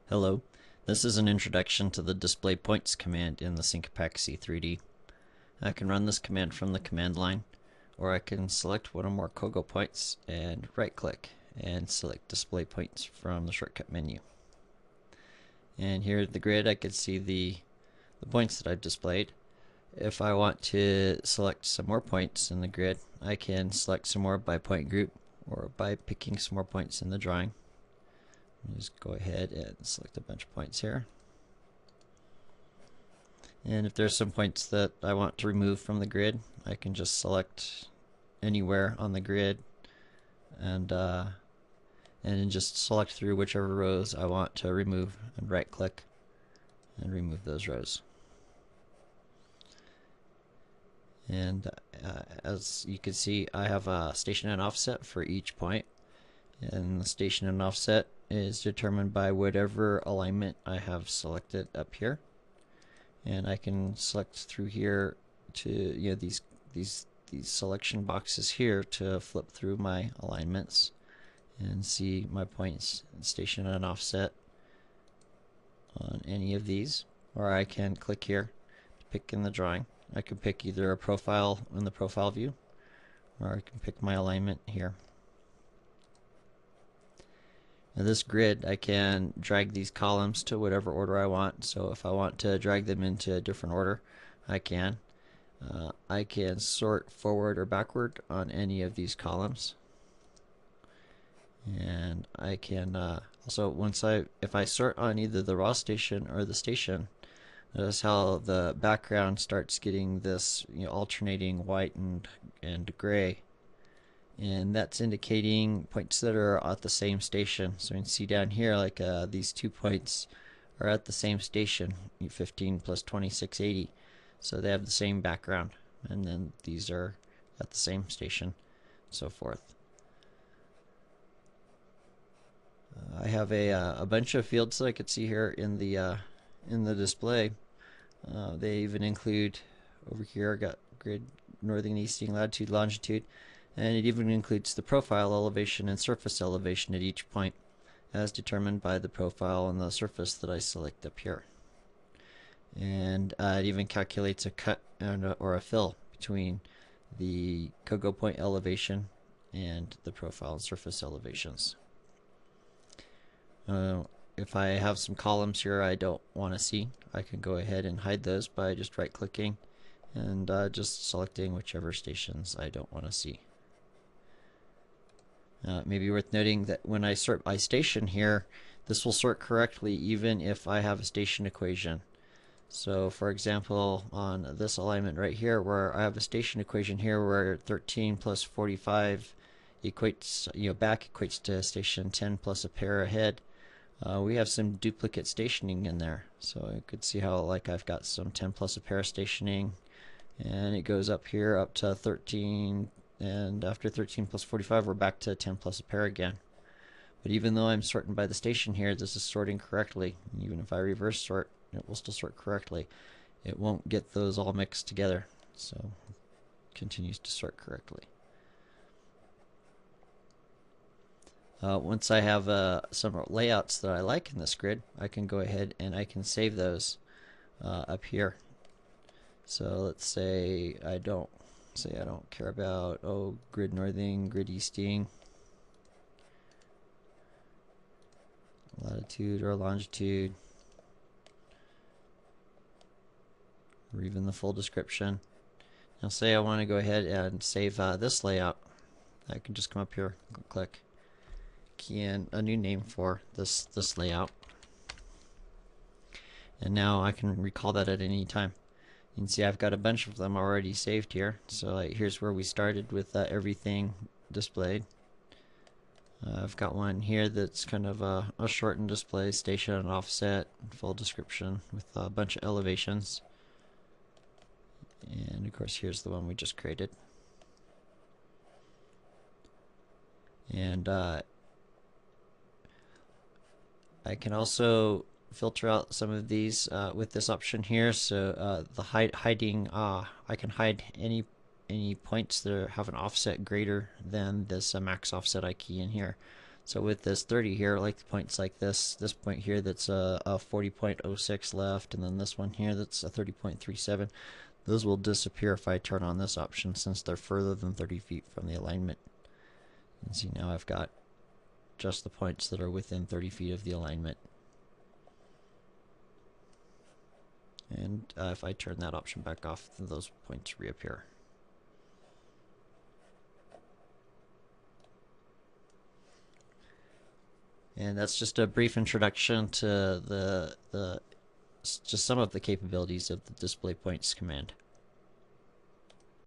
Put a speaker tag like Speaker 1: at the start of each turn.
Speaker 1: Hello, this is an introduction to the DisplayPoints command in the Sincpac C3D. I can run this command from the command line, or I can select one or more Quux points and right-click and select DisplayPoints from the shortcut menu. And here at the grid I can see the points that I've displayed. If I want to select some more points in the grid, I can select some more by point group or by picking some more points in the drawing. Just go ahead and select a bunch of points here. And if there's some points that I want to remove from the grid, I can just select anywhere on the grid and then just select through whichever rows I want to remove and right click and remove those rows. And as you can see, I have a station and offset for each point, and the station and offset is determined by whatever alignment I have selected up here. And I can select through here to these selection boxes here to flip through my alignments and see my points station and offset on any of these, or I can click here to pick in the drawing. I can pick either a profile in the profile view, or I can pick my alignment here. In this grid, I can drag these columns to whatever order I want. So if I want to drag them into a different order, I can. I can sort forward or backward on any of these columns. And I can also, if I sort on either the raw station or the station, notice how the background starts getting this alternating white and gray. And that's indicating points that are at the same station. So you can see down here, like these 2 points are at the same station, 15 plus 2680. So they have the same background, and then these are at the same station, so forth. I have a bunch of fields that I could see here in the display. They even include over here. I got grid, northern, easting, latitude, longitude. And it even includes the profile elevation and surface elevation at each point, as determined by the profile and the surface that I select up here. And it even calculates a cut or a fill between the Quux point elevation and the profile and surface elevations. If I have some columns here I don't want to see, I can go ahead and hide those by just right-clicking and just selecting whichever stations I don't want to see. Maybe worth noting that when I sort by station here, this will sort correctly even if I have a station equation. So for example, on this alignment right here, where I have a station equation here where 13 plus 45 equates, back equates to station 10 plus a pair ahead, we have some duplicate stationing in there. So you could see how I've got some 10 plus a pair stationing, and it goes up here up to 13. And after 13 plus 45, we're back to 10 plus a pair again. But even though I'm sorting by the station here, this is sorting correctly. And even if I reverse sort, it will still sort correctly. It won't get those all mixed together, so it continues to sort correctly. Once I have some layouts that I like in this grid, I can go ahead and I can save those up here. So let's say I don't care about grid northing, grid easting, latitude or longitude, or even the full description. Now say I want to go ahead and save this layout. I can just come up here, click, key in a new name for this layout, and now I can recall that at any time. You can see I've got a bunch of them already saved here. So here's where we started with everything displayed. I've got one here that's kind of a shortened display, station and offset, full description with a bunch of elevations. And of course here's the one we just created. And I can also filter out some of these with this option here. So the hiding, I can hide any points that have an offset greater than this max offset I key in here. So with this 30 here, like points like this point here that's a 40.06 left, and then this one here that's a 30.37, those will disappear if I turn on this option since they're further than 30 feet from the alignment. And see, now I've got just the points that are within 30 feet of the alignment. And if I turn that option back off, then those points reappear. And that's just a brief introduction to just some of the capabilities of the DisplayPoints command.